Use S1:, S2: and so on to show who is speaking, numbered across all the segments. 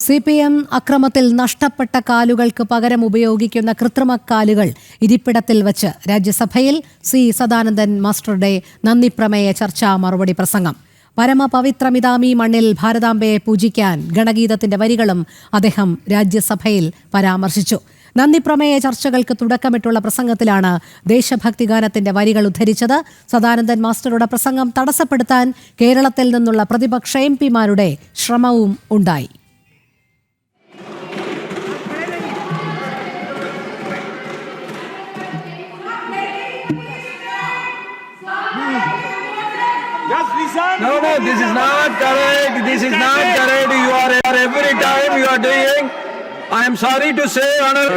S1: CPM അക്രമത്തിൽ നഷ്ടപ്പെട്ട കാലുകൾക്ക് പകരം ഉപയോഗിക്കുന്ന കൃത്രിമക്കാലുകൾ ഇരിപ്പിടത്തിൽ വച്ച് രാജ്യസഭയിൽ സി സദാനന്ദൻ മാസ്റ്ററുടെ നന്ദിപ്രമേയ ചർച്ചാ മറുപടി പ്രസംഗം. പരമപവിത്രമിതാമീ മണ്ണിൽ ഭാരതാംബയെ പൂജിക്കാൻ ഗണഗീതത്തിന്റെ വരികളും അദ്ദേഹം രാജ്യസഭയിൽ പരാമർശിച്ചു. നന്ദിപ്രമേയ ചർച്ചകൾക്ക് തുടക്കമിട്ടുള്ള പ്രസംഗത്തിലാണ് ദേശഭക്തി ഗാനത്തിന്റെ വരികൾ ഉദ്ധരിച്ചത്. സദാനന്ദൻ മാസ്റ്ററുടെ പ്രസംഗം തടസ്സപ്പെടുത്താൻ കേരളത്തിൽ നിന്നുള്ള പ്രതിപക്ഷ എംപിമാരുടെ ശ്രമവും ഉണ്ടായി.
S2: No, this is not correct. This is not correct. You are every time you are doing. I am sorry to say, Honor.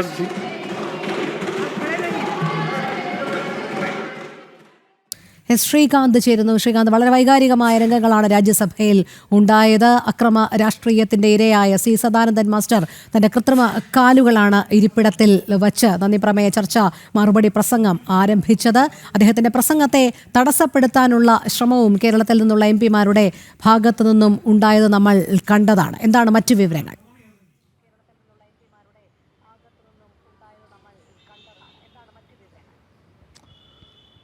S1: Srikanth ചേരുന്നു. ശ്രീകാന്ത്, വളരെ വൈകാരികമായ രംഗങ്ങളാണ് രാജ്യസഭയിൽ ഉണ്ടായത്. അക്രമ രാഷ്ട്രീയത്തിന്റെ ഇരയായ സി സദാനന്ദൻ മാസ്റ്റർ തന്റെ കൃത്രിമ കാലുകളാണ് ഇരിപ്പിടത്തിൽ വച്ച് നന്ദിപ്രമേയ ചർച്ച മറുപടി പ്രസംഗം ആരംഭിച്ചത്. അദ്ദേഹത്തിന്റെ പ്രസംഗത്തെ തടസ്സപ്പെടുത്താനുള്ള ശ്രമവും കേരളത്തിൽ നിന്നുള്ള എംപിമാരുടെ ഭാഗത്തു നിന്നും ഉണ്ടായത് നമ്മൾ കണ്ടതാണ്. എന്താണ് മറ്റു വിവരങ്ങൾ?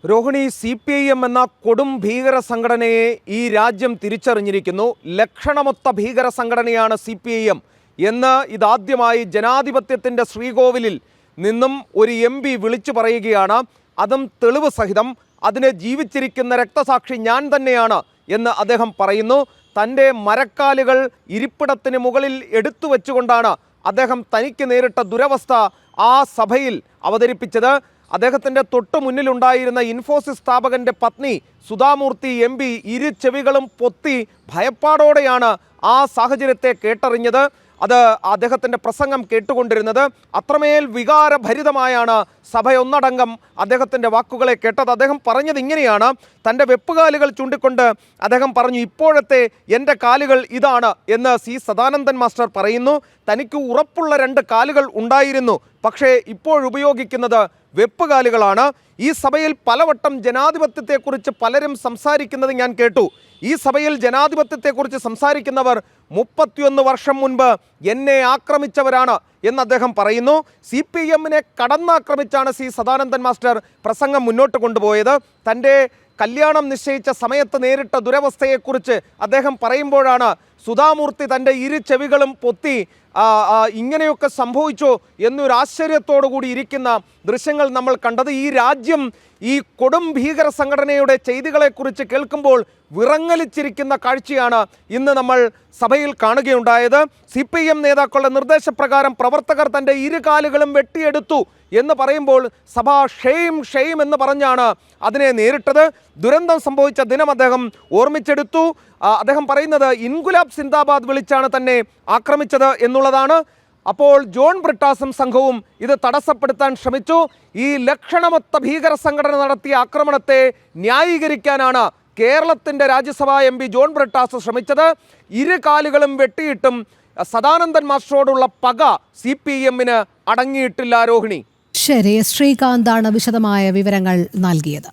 S3: രോഹിണി, CPIM എന്ന കൊടും ഭീകര സംഘടനയെ ഈ രാജ്യം തിരിച്ചറിഞ്ഞിരിക്കുന്നു. ലക്ഷണമൊത്ത ഭീകര സംഘടനയാണ് CPIM എന്ന് ഇതാദ്യമായി ജനാധിപത്യത്തിൻ്റെ ശ്രീകോവിലിൽ നിന്നും ഒരു MP വിളിച്ചു പറയുകയാണ്. അതും തെളിവ് സഹിതം. അതിന് ജീവിച്ചിരിക്കുന്ന രക്തസാക്ഷി ഞാൻ തന്നെയാണ് എന്ന് അദ്ദേഹം പറയുന്നു. തൻ്റെ മരക്കാലുകൾ ഇരിപ്പിടത്തിന് മുകളിൽ എടുത്തു വെച്ചുകൊണ്ടാണ് അദ്ദേഹം തനിക്ക് നേരിട്ട ദുരവസ്ഥ ആ സഭയിൽ അവതരിപ്പിച്ചത്. അദ്ദേഹത്തിൻ്റെ തൊട്ടു മുന്നിലുണ്ടായിരുന്ന ഇൻഫോസിസ് സ്ഥാപകൻ്റെ പത്നി സുധാമൂർത്തി MP ഇരു ചെവികളും പൊത്തി ഭയപ്പാടോടെയാണ് ആ സാഹചര്യത്തെ കേട്ടറിഞ്ഞത്. അത് അദ്ദേഹത്തിൻ്റെ പ്രസംഗം കേട്ടുകൊണ്ടിരുന്നത്. അത്രമേൽ വികാരഭരിതമായാണ് സഭയൊന്നടങ്കം അദ്ദേഹത്തിൻ്റെ വാക്കുകളെ കേട്ടത്. അദ്ദേഹം പറഞ്ഞത് ഇങ്ങനെയാണ്. തൻ്റെ വെപ്പുകാലുകൾ ചൂണ്ടിക്കൊണ്ട് അദ്ദേഹം പറഞ്ഞു, ഇപ്പോഴത്തെ എൻ്റെ കാലുകൾ ഇതാണ് എന്ന് സി സദാനന്ദൻ മാസ്റ്റർ പറയുന്നു. തനിക്ക് ഉറപ്പുള്ള 2 കാലുകൾ ഉണ്ടായിരുന്നു, പക്ഷേ ഇപ്പോഴുപയോഗിക്കുന്നത് വെപ്പുകാലുകളാണ്. ഈ സഭയിൽ പലവട്ടം ജനാധിപത്യത്തെക്കുറിച്ച് പലരും സംസാരിക്കുന്നത് ഞാൻ കേട്ടു. ഈ സഭയിൽ ജനാധിപത്യത്തെക്കുറിച്ച് സംസാരിക്കുന്നവർ 31 വർഷം മുൻപ് എന്നെ ആക്രമിച്ചവരാണ് എന്ന് അദ്ദേഹം പറയുന്നു. CPM-നെ കടന്നാക്രമിച്ചാണ് സി സദാനന്ദൻ മാസ്റ്റർ പ്രസംഗം മുന്നോട്ട് കൊണ്ടുപോയത്. തൻ്റെ കല്യാണം നിശ്ചയിച്ച സമയത്ത് നേരിട്ട ദുരവസ്ഥയെക്കുറിച്ച് അദ്ദേഹം പറയുമ്പോഴാണ് സുധാമൂർത്തി തൻ്റെ ഇരു ചെവികളും പൊത്തി ഇങ്ങനെയൊക്കെ സംഭവിച്ചോ എന്നൊരു ആശ്ചര്യത്തോടു കൂടി ഇരിക്കുന്ന ദൃശ്യങ്ങൾ നമ്മൾ കണ്ടത്. ഈ രാജ്യം ഈ കൊടും ഭീകര സംഘടനയുടെ ചെയ്തികളെക്കുറിച്ച് കേൾക്കുമ്പോൾ വിറങ്ങലിച്ചിരിക്കുന്ന കാഴ്ചയാണ് ഇന്ന് നമ്മൾ സഭയിൽ കാണുകയുണ്ടായത്. CPM നേതാക്കളുടെ നിർദ്ദേശപ്രകാരം പ്രവർത്തകർ തൻ്റെ ഇരു കാലുകളും വെട്ടിയെടുത്തു എന്ന് പറയുമ്പോൾ സഭ ഷെയിം എന്ന് പറഞ്ഞാണ് അതിനെ നേരിട്ടത്. ദുരന്തം സംഭവിച്ച ദിനം അദ്ദേഹം ഓർമ്മിച്ചെടുത്തു. അദ്ദേഹം പറയുന്നത് ഇൻകുലാബ് സിന്ദാബാദ് വിളിച്ചാണ് തന്നെ ആക്രമിച്ചത് എന്നുള്ളതാണ്. അപ്പോൾ ജോൺ ബ്രിട്ടാസും സംഘവും ഇത് തടസ്സപ്പെടുത്താൻ ശ്രമിച്ചു. ഈ ലക്ഷണമൊത്ത ഭീകര സംഘടന നടത്തിയ ആക്രമണത്തെ ന്യായീകരിക്കാനാണ് കേരളത്തിൻ്റെ രാജ്യസഭാ MP ജോൺ ബ്രിട്ടാസ് ശ്രമിച്ചത്. ഇരു കാലുകളും വെട്ടിയിട്ടും സദാനന്ദൻ മാസ്റ്ററോടുള്ള പക CPM-ന് അടങ്ങിയിട്ടില്ല. രോഹിണി,
S1: ശരി. ശ്രീകാന്താണ് വിശദമായ വിവരങ്ങൾ നൽകിയത്.